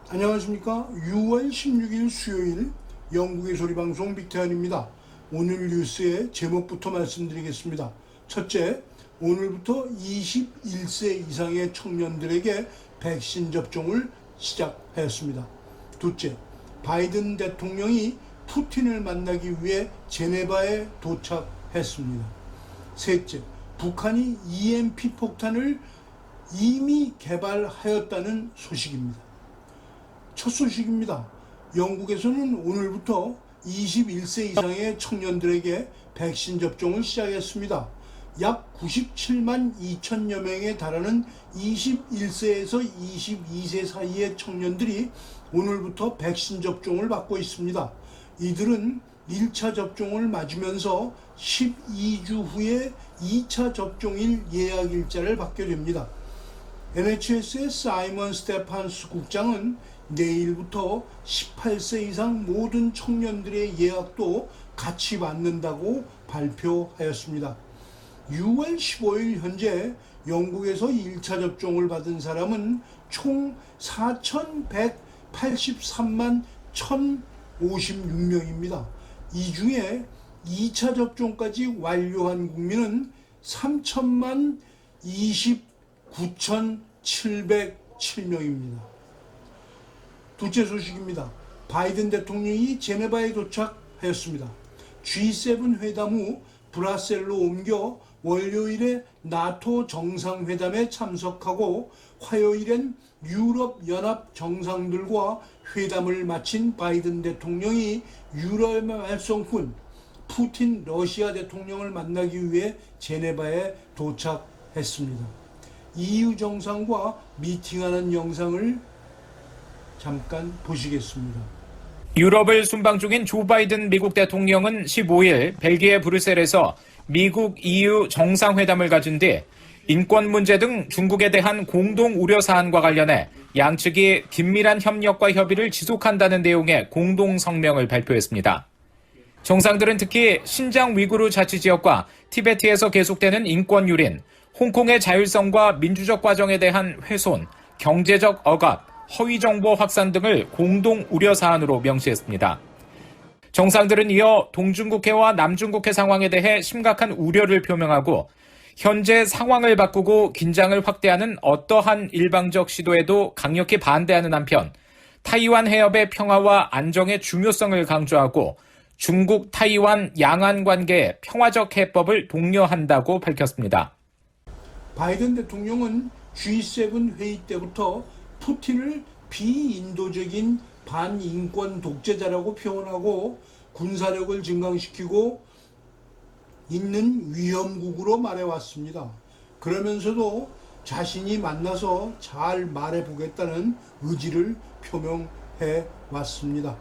안녕하십니까. 6월 16일 수요일 영국의 소리방송 빅태현입니다. 오늘 뉴스의 제목부터 말씀드리겠습니다. 첫째, 오늘부터 21세 이상의 청년들에게 백신 접종을 시작하였습니다. 둘째, 바이든 대통령이 푸틴을 만나기 위해 제네바에 도착했습니다. 셋째, 북한이 EMP 폭탄을 이미 개발하였다는 소식입니다. 첫 소식입니다. 영국에서는 오늘부터 21세 이상의 청년들에게 백신 접종을 시작했습니다. 약 97만 2천여 명에 달하는 21세에서 22세 사이의 청년들이 오늘부터 백신 접종을 받고 있습니다. 이들은 1차 접종을 맞으면서 12주 후에 2차 접종일 예약 일자를 받게 됩니다. NHS의 사이먼 스테판스 국장은 내일부터 18세 이상 모든 청년들의 예약도 같이 받는다고 발표하였습니다. 6월 15일 현재 영국에서 1차 접종을 받은 사람은 총 4,183만 1,056명입니다. 이 중에 2차 접종까지 완료한 국민은 3천만 29,707명입니다. 둘째 소식입니다. 바이든 대통령이 제네바에 도착하였습니다. G7 회담 후 브뤼셀로 옮겨 월요일에 나토 정상회담에 참석하고 화요일엔 유럽연합 정상들과 회담을 마친 바이든 대통령이 유럽 말송군 푸틴 러시아 대통령을 만나기 위해 제네바에 도착했습니다. EU 정상과 미팅하는 영상을 잠깐 보시겠습니다. 유럽을 순방 중인 조 바이든 미국 대통령은 15일 벨기에 브뤼셀에서 미국 EU 정상회담을 가진 뒤 인권 문제 등 중국에 대한 공동 우려 사안과 관련해 양측이 긴밀한 협력과 협의를 지속한다는 내용의 공동 성명을 발표했습니다. 정상들은 특히 신장 위구르 자치지역과 티베트에서 계속되는 인권 유린, 홍콩의 자율성과 민주적 과정에 대한 훼손, 경제적 억압, 허위 정보 확산 등을 공동 우려 사안으로 명시했습니다. 정상들은 이어 동중국해와 남중국해 상황에 대해 심각한 우려를 표명하고 현재 상황을 바꾸고 긴장을 확대하는 어떠한 일방적 시도에도 강력히 반대하는 한편 타이완 해협의 평화와 안정의 중요성을 강조하고 중국 타이완 양안 관계의 평화적 해법을 독려한다고 밝혔습니다. 바이든 대통령은 G7 회의 때부터 푸틴을 비인도적인 반인권 독재자라고 표현하고 군사력을 증강시키고 있는 위험국으로 말해왔습니다. 그러면서도 자신이 만나서 잘 말해보겠다는 의지를 표명해 왔습니다.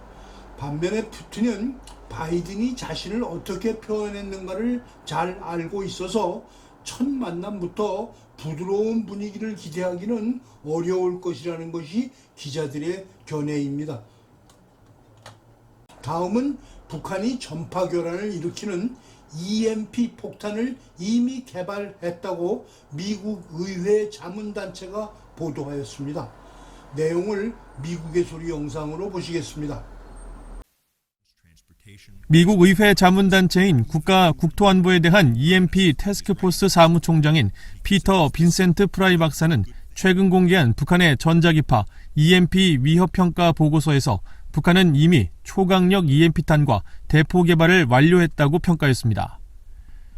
반면에 푸틴은 바이든이 자신을 어떻게 표현했는가를 잘 알고 있어서 첫 만남부터 부드러운 분위기를 기대하기는 어려울 것이라는 것이 기자들의 견해입니다. 다음은 북한이 전파 교란을 일으키는 EMP 폭탄을 이미 개발했다고 미국 의회 자문단체가 보도하였습니다. 내용을 미국의 소리 영상으로 보시겠습니다. 미국 의회 자문단체인 국가국토안보에 대한 EMP 태스크포스 사무총장인 피터 빈센트 프라이 박사는 최근 공개한 북한의 전자기파 EMP 위협평가 보고서에서 북한은 이미 초강력 EMP탄과 대포 개발을 완료했다고 평가했습니다.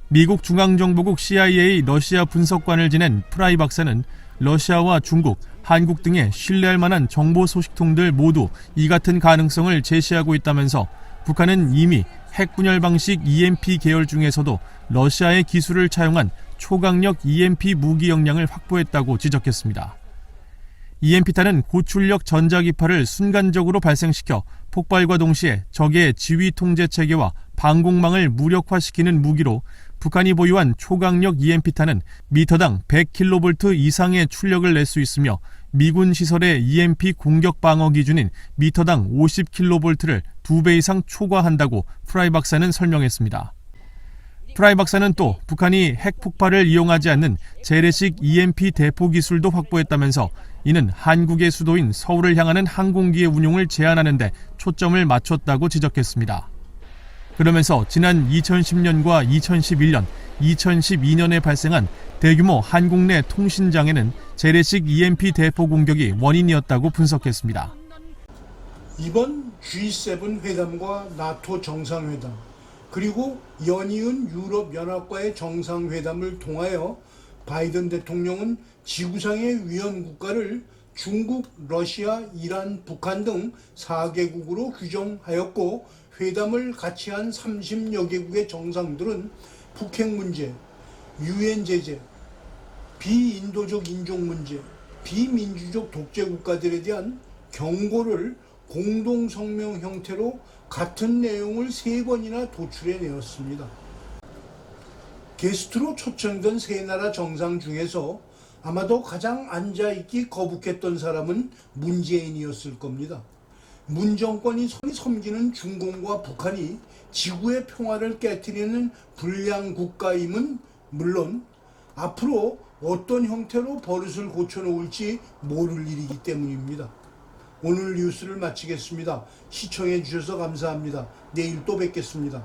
미국 중앙정보국 CIA 러시아 분석관을 지낸 프라이 박사는 러시아와 중국, 한국 등의 신뢰할 만한 정보 소식통들 모두 이 같은 가능성을 제시하고 있다면서 북한은 이미 핵분열 방식 EMP 계열 중에서도 러시아의 기술을 차용한 초강력 EMP 무기 역량을 확보했다고 지적했습니다. EMP탄은 고출력 전자기파를 순간적으로 발생시켜 폭발과 동시에 적의 지휘 통제 체계와 방공망을 무력화시키는 무기로 북한이 보유한 초강력 EMP탄은 미터당 100kV 이상의 출력을 낼 수 있으며 미군 시설의 EMP 공격 방어 기준인 미터당 50kV를 2배 이상 초과한다고 프라이 박사는 설명했습니다. 프라이 박사는 또 북한이 핵 폭발을 이용하지 않는 재래식 EMP 대포 기술도 확보했다면서 이는 한국의 수도인 서울을 향하는 항공기의 운용을 제한하는 데 초점을 맞췄다고 지적했습니다. 그러면서 지난 2010년과 2011년, 2012년에 발생한 대규모 한국 내 통신장애는 재래식 EMP 대포 공격이 원인이었다고 분석했습니다. 이번 G7 회담과 나토 정상회담, 그리고 연이은 유럽연합과의 정상회담을 통하여 바이든 대통령은 지구상의 위험 국가를 중국, 러시아, 이란, 북한 등 4개국으로 규정하였고, 회담을 같이 한 30여 개국의 정상들은 북핵 문제, 유엔 제재, 비인도적 인종 문제, 비민주적 독재 국가들에 대한 경고를 공동성명 형태로 같은 내용을 3번이나 도출해 내었습니다. 게스트로 초청된 세 나라 정상 중에서 아마도 가장 앉아있기 거북했던 사람은 문재인이었을 겁니다. 문 정권이 섬기는 중공과 북한이 지구의 평화를 깨트리는 불량 국가임은 물론 앞으로 어떤 형태로 버릇을 고쳐놓을지 모를 일이기 때문입니다. 오늘 뉴스를 마치겠습니다. 시청해 주셔서 감사합니다. 내일 또 뵙겠습니다.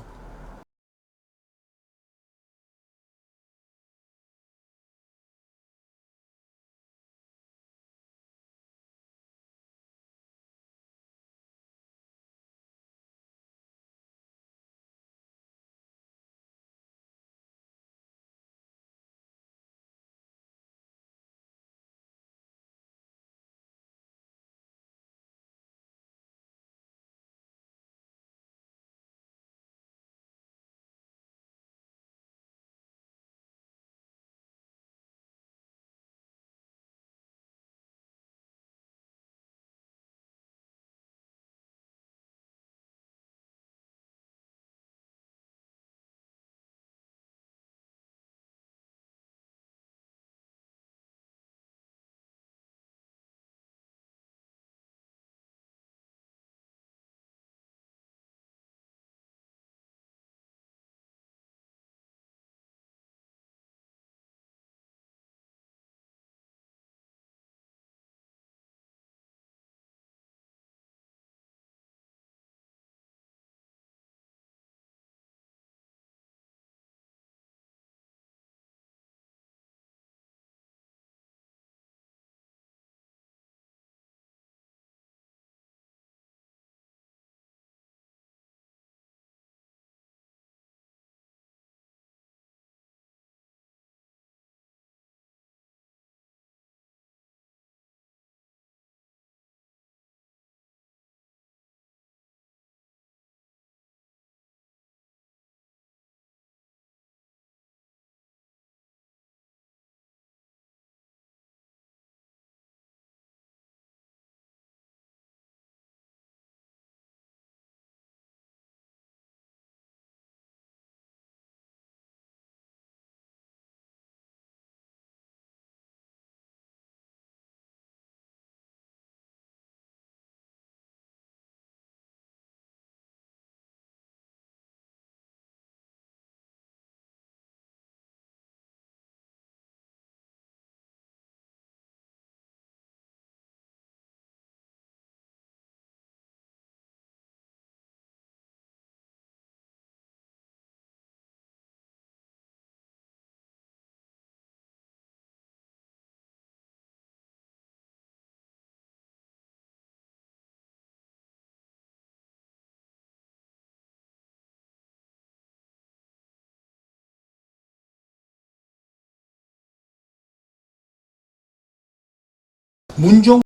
문